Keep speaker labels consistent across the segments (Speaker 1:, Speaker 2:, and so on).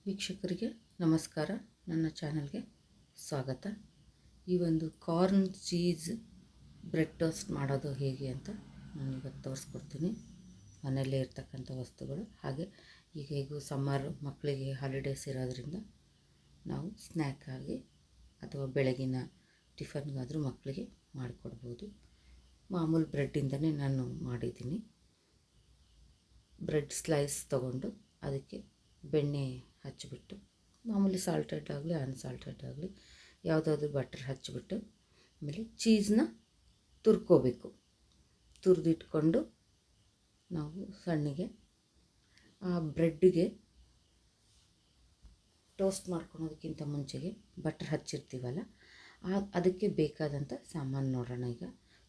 Speaker 1: ವೀಕ್ಷಕರಿಗೆ ನಮಸ್ಕಾರ. ನನ್ನ ಚಾನಲ್ಗೆ ಸ್ವಾಗತ. ಈ ಒಂದು ಕಾರ್ನ್ ಚೀಸ್ ಬ್ರೆಡ್ ಟೋಸ್ಟ್ ಮಾಡೋದು ಹೇಗೆ ಅಂತ ನಾನು ಇವತ್ತು ತೋರಿಸ್ಕೊಡ್ತೀನಿ. ಮನೆಯಲ್ಲೇ ಇರ್ತಕ್ಕಂಥ ವಸ್ತುಗಳು. ಹಾಗೆ ಈಗ ಹೇಗೂ ಸಮ್ಮರ್ ಮಕ್ಕಳಿಗೆ ಹಾಲಿಡೇಸ್ ಇರೋದ್ರಿಂದ ನಾವು ಸ್ನ್ಯಾಕ್ ಆಗಿ ಅಥವಾ ಬೆಳಗಿನ ಟಿಫನ್ಗಾದರೂ ಮಕ್ಕಳಿಗೆ ಮಾಡಿಕೊಡ್ಬೋದು. ಮಾಮೂಲು ಬ್ರೆಡ್ಡಿಂದನೇ ನಾನು ಮಾಡಿದ್ದೀನಿ. ಬ್ರೆಡ್ ಸ್ಲೈಸ್ ತೊಗೊಂಡು ಅದಕ್ಕೆ ಬೆಣ್ಣೆ ಹಚ್ಚಿಬಿಟ್ಟು, ಮಾಮೂಲಿ ಸಾಲ್ಟೆಡ್ ಆಗಲಿ ಅನ್ಸಾಲ್ಟೆಡ್ ಆಗಲಿ ಯಾವುದಾದ್ರೂ ಬಟರ್ ಹಚ್ಚಿಬಿಟ್ಟು, ಆಮೇಲೆ ಚೀಸ್ನ ತುರ್ಕೋಬೇಕು. ತುರಿದಿಟ್ಕೊಂಡು ನಾವು ಸಣ್ಣಗೆ ಆ ಬ್ರೆಡ್ಡಿಗೆ ಟೋಸ್ಟ್ ಮಾಡ್ಕೊಳೋದಕ್ಕಿಂತ ಮುಂಚೆಗೆ ಬಟರ್ ಹಚ್ಚಿರ್ತೀವಲ್ಲ, ಅದಕ್ಕೆ ಬೇಕಾದಂಥ ಸಾಮಾನು ನೋಡೋಣ. ಈಗ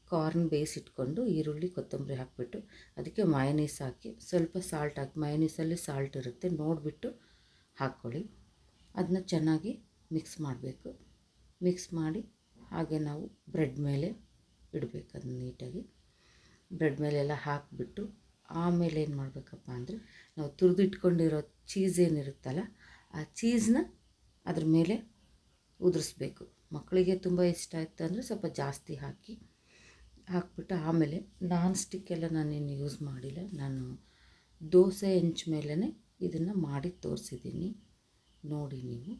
Speaker 1: ಕಾರ್ನ್ ಬೇಯಿಸಿಟ್ಕೊಂಡು ಈರುಳ್ಳಿ ಕೊತ್ತಂಬರಿ ಹಾಕಿಬಿಟ್ಟು ಅದಕ್ಕೆ ಮಯೋನೀಸ್ ಹಾಕಿ ಸ್ವಲ್ಪ ಸಾಲ್ಟ್ ಹಾಕಿ, ಮಯೋನೀಸಲ್ಲಿ ಸಾಲ್ಟ್ ಇರುತ್ತೆ ನೋಡಿಬಿಟ್ಟು ಹಾಕ್ಕೊಳ್ಳಿ. ಅದನ್ನ ಚೆನ್ನಾಗಿ ಮಿಕ್ಸ್ ಮಾಡಬೇಕು. ಮಿಕ್ಸ್ ಮಾಡಿ ಹಾಗೆ ನಾವು ಬ್ರೆಡ್ ಮೇಲೆ ಇಡಬೇಕು. ಅದನ್ನ ನೀಟಾಗಿ ಬ್ರೆಡ್ ಮೇಲೆಲ್ಲ ಹಾಕಿಬಿಟ್ಟು ಆಮೇಲೆ ಏನು ಮಾಡಬೇಕಪ್ಪ ಅಂದರೆ, ನಾವು ತುರಿದಿಟ್ಕೊಂಡಿರೋ ಚೀಸ್ ಏನಿರುತ್ತಲ್ಲ ಆ ಚೀಸ್ನ ಅದ್ರ ಮೇಲೆ ಉದುರಿಸ್ಬೇಕು. ಮಕ್ಕಳಿಗೆ ತುಂಬ ಇಷ್ಟ ಆಯಿತು ಅಂದರೆ ಸ್ವಲ್ಪ ಜಾಸ್ತಿ ಹಾಕಿಬಿಟ್ಟು ಆಮೇಲೆ ನಾನ್ ಸ್ಟಿಕ್ ಎಲ್ಲ ನಾನೇನು ಯೂಸ್ ಮಾಡಿಲ್ಲ. ನಾನು ದೋಸೆ ಹೆಂಚು ಮೇಲೇ ಇದನ್ನು ಮಾಡಿ ತೋರಿಸಿದ್ದೀನಿ, ನೋಡಿ ನೀವು.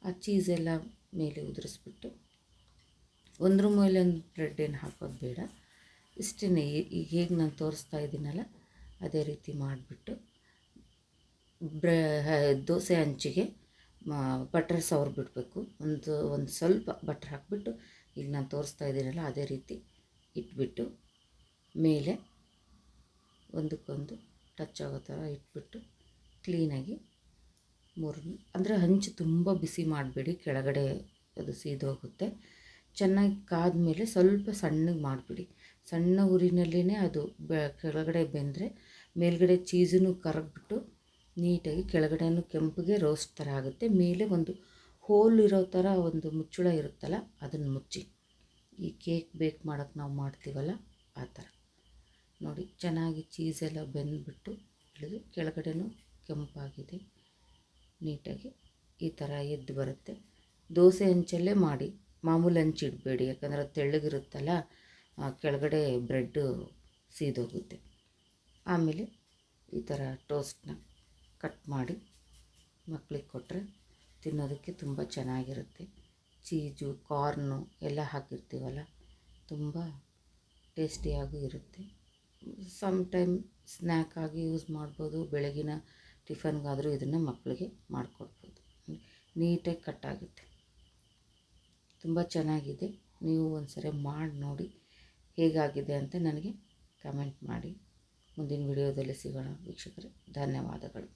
Speaker 1: ಆ ಚೀಸೆಲ್ಲ ಮೇಲೆ ಉದುರಿಸ್ಬಿಟ್ಟು ಒಂದ್ರ ಮೇಲೆ ಒಂದು ಬ್ರೆಡ್ ಏನು ಹಾಕೋದು ಬೇಡ, ಇಷ್ಟೇ. ಈಗ ಹೇಗೆ ನಾನು ತೋರಿಸ್ತಾ ಇದ್ದೀನಲ್ಲ ಅದೇ ರೀತಿ ಮಾಡಿಬಿಟ್ಟು ದೋಸೆ ಹಂಚಿಗೆ ಬಟರ್ ಸವರ್ ಬಿಡಬೇಕು. ಒಂದು ಸ್ವಲ್ಪ ಬಟರ್ ಹಾಕಿಬಿಟ್ಟು ಈಗ ನಾನು ತೋರಿಸ್ತಾ ಇದ್ದೀನಲ್ಲ ಅದೇ ರೀತಿ ಇಟ್ಬಿಟ್ಟು ಮೇಲೆ ಒಂದಕ್ಕೊಂದು ಟಚ್ ಆಗೋ ಥರ ಇಟ್ಬಿಟ್ಟು ಕ್ಲೀನಾಗಿ ಅಂದರೆ ಹಂಚು ತುಂಬ ಬಿಸಿ ಮಾಡಬೇಡಿ, ಕೆಳಗಡೆ ಅದು ಸೀದೋಗುತ್ತೆ. ಚೆನ್ನಾಗಿ ಕಾದ್ಮೇಲೆ ಸ್ವಲ್ಪ ಸಣ್ಣಗೆ ಮಾಡಿಬಿಡಿ. ಸಣ್ಣ ಉರಿನಲ್ಲೇ ಅದು ಕೆಳಗಡೆ ಬೆಂದರೆ ಮೇಲ್ಗಡೆ ಚೀಸನ್ನು ಕರಗಿಬಿಟ್ಟು ನೀಟಾಗಿ ಕೆಳಗಡೆನೂ ಕೆಂಪಿಗೆ ರೋಸ್ಟ್ ಥರ ಆಗುತ್ತೆ. ಮೇಲೆ ಒಂದು ಹೋಲ್ ಇರೋ ಥರ ಒಂದು ಮುಚ್ಚಳ ಇರುತ್ತಲ್ಲ ಅದನ್ನು ಮುಚ್ಚಿ, ಈ ಕೇಕ್ ಬೇಕ್ ಮಾಡೋಕ್ಕೆ ನಾವು ಮಾಡ್ತೀವಲ್ಲ ಆ ಥರ ನೋಡಿ. ಚೆನ್ನಾಗಿ ಚೀಸೆಲ್ಲ ಬೆಂದ್ಬಿಟ್ಟು ಇಳಿದು ಕೆಳಗಡೆನೂ ಕೆಂಪಾಗಿದೆ, ನೀಟಾಗಿ ಈ ಥರ ಎದ್ದು ಬರುತ್ತೆ. ದೋಸೆ ಹಂಚಲ್ಲೇ ಮಾಡಿ, ಮಾಮೂಲು ಹಂಚು ಇಡಬೇಡಿ, ಯಾಕಂದರೆ ಅದು ತೆಳ್ಳಗಿರುತ್ತಲ್ಲ ಕೆಳಗಡೆ ಬ್ರೆಡ್ಡು ಸೀದೋಗುತ್ತೆ. ಆಮೇಲೆ ಈ ಥರ ಟೋಸ್ಟ್ನ ಕಟ್ ಮಾಡಿ ಮಕ್ಕಳಿಗೆ ಕೊಟ್ಟರೆ ತಿನ್ನೋದಕ್ಕೆ ತುಂಬ ಚೆನ್ನಾಗಿರುತ್ತೆ. ಚೀಸು ಕಾರ್ನು ಎಲ್ಲ ಹಾಕಿರ್ತೀವಲ್ಲ, ತುಂಬ ಟೇಸ್ಟಿಯಾಗೂ ಇರುತ್ತೆ. ಸಮ್ ಟೈಮ್ ಸ್ನ್ಯಾಕ್ ಆಗಿ ಯೂಸ್ ಮಾಡ್ಬೋದು, ಬೆಳಗಿನ ಟಿಫನ್ಗಾದರೂ ಇದನ್ನು ಮಕ್ಕಳಿಗೆ ಮಾಡಿಕೊಡ್ಬೋದು. ನೀಟಾಗಿ ಕಟ್ಟಾಗುತ್ತೆ, ತುಂಬ ಚೆನ್ನಾಗಿದೆ. ನೀವು ಒಂದು ಸರಿ ಮಾಡಿ ನೋಡಿ ಹೇಗಾಗಿದೆ ಅಂತ ನನಗೆ ಕಮೆಂಟ್ ಮಾಡಿ. ಮುಂದಿನ ವಿಡಿಯೋದಲ್ಲಿ ಸಿಗೋಣ ವೀಕ್ಷಕರೇ. ಧನ್ಯವಾದಗಳು.